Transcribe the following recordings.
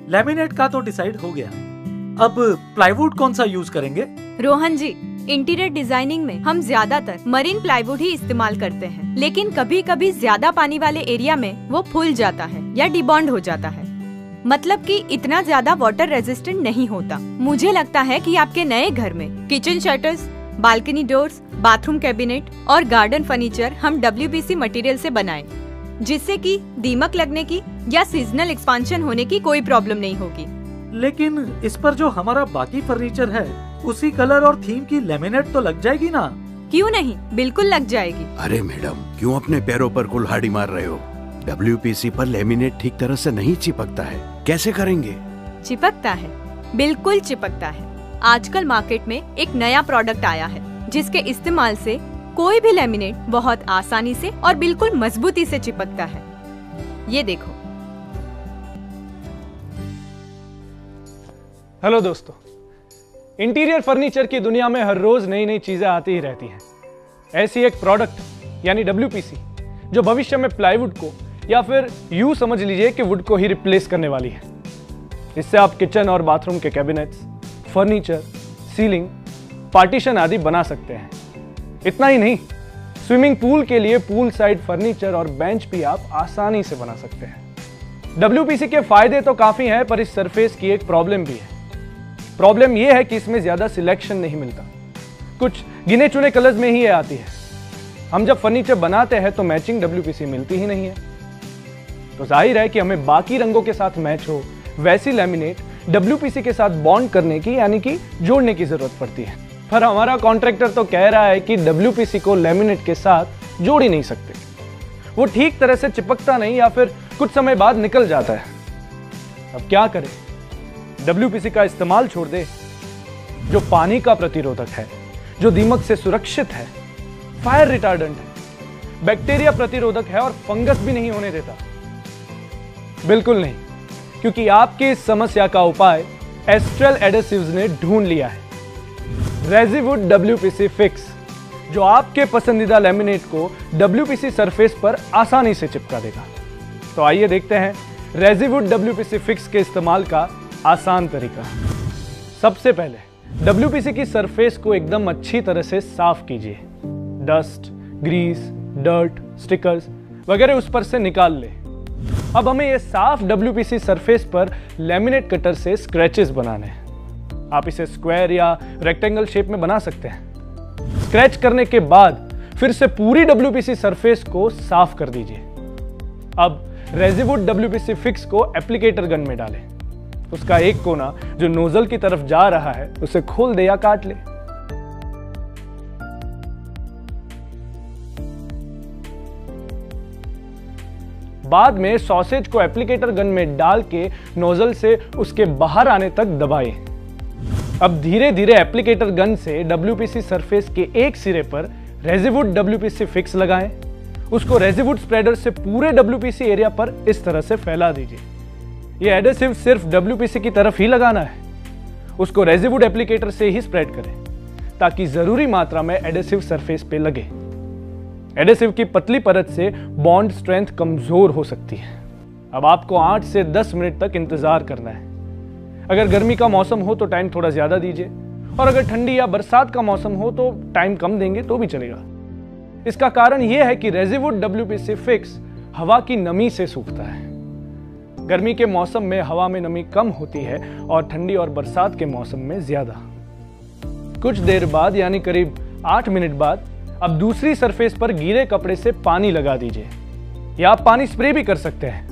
Laminate का तो decide हो गया, अब प्लाईवुड कौन सा यूज करेंगे? रोहन जी, इंटीरियर डिजाइनिंग में हम ज्यादातर मरीन प्लाईवुड ही इस्तेमाल करते हैं, लेकिन कभी कभी ज्यादा पानी वाले एरिया में वो फूल जाता है या डिबॉन्ड हो जाता है, मतलब कि इतना ज्यादा वाटर रेजिस्टेंट नहीं होता। मुझे लगता है कि आपके नए घर में kitchen shutters, balcony doors, bathroom cabinet और गार्डन फर्नीचर हम WPC मटेरियल से बनाएं, जिससे कि दीमक लगने की या सीजनल एक्सपांशन होने की कोई प्रॉब्लम नहीं होगी। लेकिन इस पर जो हमारा बाकी फर्नीचर है उसी कलर और थीम की लेमिनेट तो लग जाएगी ना? क्यों नहीं, बिल्कुल लग जाएगी। अरे मैडम, क्यों अपने पैरों पर कुल्हाड़ी मार रहे हो? WPC पर लेमिनेट ठीक तरह से नहीं चिपकता है, कैसे करेंगे? चिपकता है, बिल्कुल चिपकता है। आजकल मार्केट में एक नया प्रोडक्ट आया है जिसके इस्तेमाल से कोई भी लेमिनेट बहुत आसानी से और बिल्कुल मजबूती से चिपकता है। ये देखो। हेलो दोस्तों, इंटीरियर फर्नीचर की दुनिया में हर रोज नई नई चीजें आती ही रहती हैं। ऐसी एक प्रोडक्ट यानी WPC जो भविष्य में प्लाईवुड को या फिर यूं समझ लीजिए कि वुड को ही रिप्लेस करने वाली है। इससे आप किचन और बाथरूम के कैबिनेट्स, फर्नीचर, सीलिंग, पार्टीशन आदि बना सकते हैं। इतना ही नहीं, स्विमिंग पूल के लिए पूल साइड फर्नीचर और बेंच भी आप आसानी से बना सकते हैं। WPC के फायदे तो काफी हैं, पर इस सरफेस की एक प्रॉब्लम भी है। प्रॉब्लम यह है कि इसमें ज्यादा सिलेक्शन नहीं मिलता, कुछ गिने चुने कलर्स में ही ये आती है। हम जब फर्नीचर बनाते हैं तो मैचिंग WPC मिलती ही नहीं है, तो जाहिर है कि हमें बाकी रंगों के साथ मैच हो वैसी लेमिनेट WPC के साथ बॉन्ड करने की यानी कि जोड़ने की जरूरत पड़ती है। पर हमारा कॉन्ट्रैक्टर तो कह रहा है कि WPC को लेमिनेट के साथ जोड़ ही नहीं सकते, वो ठीक तरह से चिपकता नहीं या फिर कुछ समय बाद निकल जाता है। अब क्या करें? WPC का इस्तेमाल छोड़ दे, जो पानी का प्रतिरोधक है, जो दीमक से सुरक्षित है, फायर रिटार्डेंट है, बैक्टीरिया प्रतिरोधक है और फंगस भी नहीं होने देता। बिल्कुल नहीं, क्योंकि आपकी इस समस्या का उपाय एस्ट्रल एडेसिव्स ने ढूंढ लिया है। रेजिवुड WPC फिक्स, जो आपके पसंदीदा लेमिनेट को WPC सरफेस पर आसानी से चिपका देगा। तो आइए देखते हैं रेजिवुड WPC फिक्स के इस्तेमाल का आसान तरीका। सबसे पहले WPC की सरफेस को एकदम अच्छी तरह से साफ कीजिए। डस्ट, ग्रीस, डर्ट, स्टिकर्स वगैरह उस पर से निकाल ले। अब हमें यह साफ WPC सरफेस पर लेमिनेट कटर से स्क्रैचेस बनाने हैं। आप इसे स्क्वायर या रेक्टेंगल शेप में बना सकते हैं। स्क्रैच करने के बाद फिर से पूरी WPC सरफेस को साफ कर दीजिए। अब रेजिवुड WPC फिक्स को एप्लीकेटर गन में डालें। उसका एक कोना जो नोजल की तरफ जा रहा है उसे खोल दे या काट ले। बाद में सॉसेज को एप्लीकेटर गन में डाल के नोजल से उसके बाहर आने तक दबाएं। अब धीरे धीरे एप्लीकेटर गन से WPC सरफेस के एक सिरे पर रेजिवुड WPC फिक्स लगाएं। उसको रेजिवुड स्प्रेडर से पूरे WPC एरिया पर इस तरह से फैला दीजिए। यह एडेसिव सिर्फ WPC की तरफ ही लगाना है। उसको रेजिवुड एप्लीकेटर से ही स्प्रेड करें ताकि जरूरी मात्रा में एडेसिव सरफेस पे लगे। एडेसिव की पतली परत से बॉन्ड स्ट्रेंथ कमजोर हो सकती है। अब आपको 8 से 10 मिनट तक इंतजार करना है। अगर गर्मी का मौसम हो तो टाइम थोड़ा ज्यादा दीजिए, और अगर ठंडी या बरसात का मौसम हो तो टाइम कम देंगे तो भी चलेगा। इसका कारण यह है कि रेजिवुड WPC फिक्स हवा की नमी से सूखता है। गर्मी के मौसम में हवा में नमी कम होती है और ठंडी और बरसात के मौसम में ज्यादा। कुछ देर बाद यानी करीब 8 मिनट बाद अब दूसरी सरफेस पर गीले कपड़े से पानी लगा दीजिए, या आप पानी स्प्रे भी कर सकते हैं।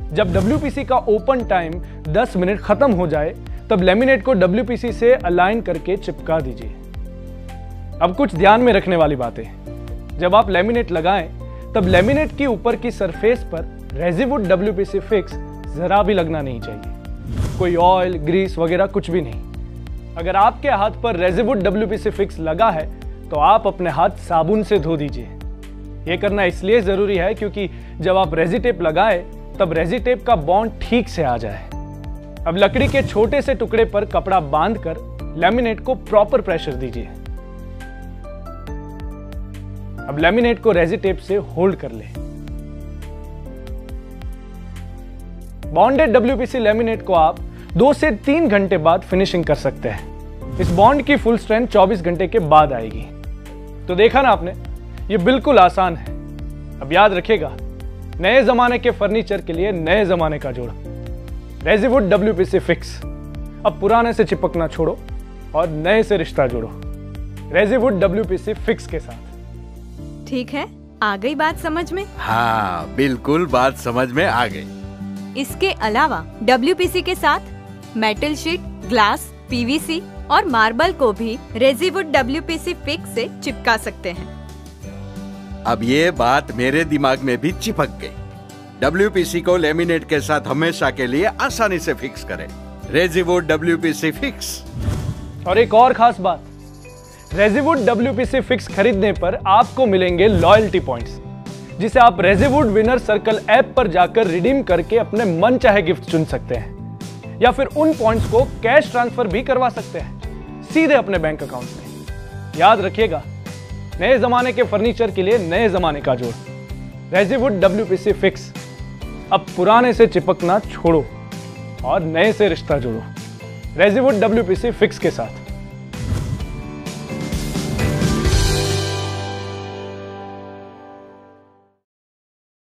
जब WPC का ओपन टाइम 10 मिनट खत्म हो जाए तब लेमिनेट को WPC से अलाइन करके चिपका दीजिए। अब कुछ ध्यान में रखने वाली बातें, जब आप लेमिनेट लगाएं तब लेमिनेट की ऊपर की सरफेस पर रेजिवुड WPC फिक्स जरा भी लगना नहीं चाहिए। कोई ऑयल, ग्रीस वगैरह कुछ भी नहीं। अगर आपके हाथ पर रेजिवुड WPC फिक्स लगा है तो आप अपने हाथ साबुन से धो दीजिए। यह करना इसलिए जरूरी है क्योंकि जब आप रेजी टेप लगाएं तब रेजी टेप का बॉन्ड ठीक से आ जाए। अब लकड़ी के छोटे से टुकड़े पर कपड़ा बांधकर लेमिनेट को प्रॉपर प्रेशर दीजिए। अब लेमिनेट को रेजी टेप से होल्ड कर ले। बॉन्डेड WPC लेमिनेट को आप 2 से 3 घंटे बाद फिनिशिंग कर सकते हैं। इस बॉन्ड की फुल स्ट्रेंथ 24 घंटे के बाद आएगी। तो देखा ना आपने, ये बिल्कुल आसान है। अब याद रखिएगा, नए जमाने के फर्नीचर के लिए नए जमाने का जोड़, रेजीवुड WPC फिक्स। अब पुराने से चिपकना छोड़ो और नए से रिश्ता जोड़ो, रेजीवुड WPC फिक्स के साथ। ठीक है, आ गई बात समझ में? हाँ बिल्कुल, बात समझ में आ गई। इसके अलावा WPC के साथ मेटल शीट, ग्लास, PVC और मार्बल को भी रेजीवुड WPC फिक्स से चिपका सकते हैं। अब ये बात मेरे दिमाग में भी चिपक गई। WPC को लेमिनेट के साथ हमेशा के लिए आसानी से फिक्स करें, रेजीवुड WPC फिक्स। और एक और खास बात, रेजीवुड WPC फिक्स खरीदने पर आपको मिलेंगे लॉयल्टी पॉइंट्स, जिसे आप रेजीवुड विनर सर्कल ऐप पर जाकर रिडीम करके अपने मन चाहे गिफ्ट चुन सकते हैं, या फिर उन पॉइंट्स को कैश ट्रांसफर भी करवा सकते हैं सीधे अपने बैंक अकाउंट में। याद रखिएगा, नए जमाने के फर्नीचर के लिए नए जमाने का जोड़, रेजीवुड WPC फिक्स। अब पुराने से चिपकना छोड़ो और नए से रिश्ता जोड़ो, रेजीवुड WPC फिक्स के साथ।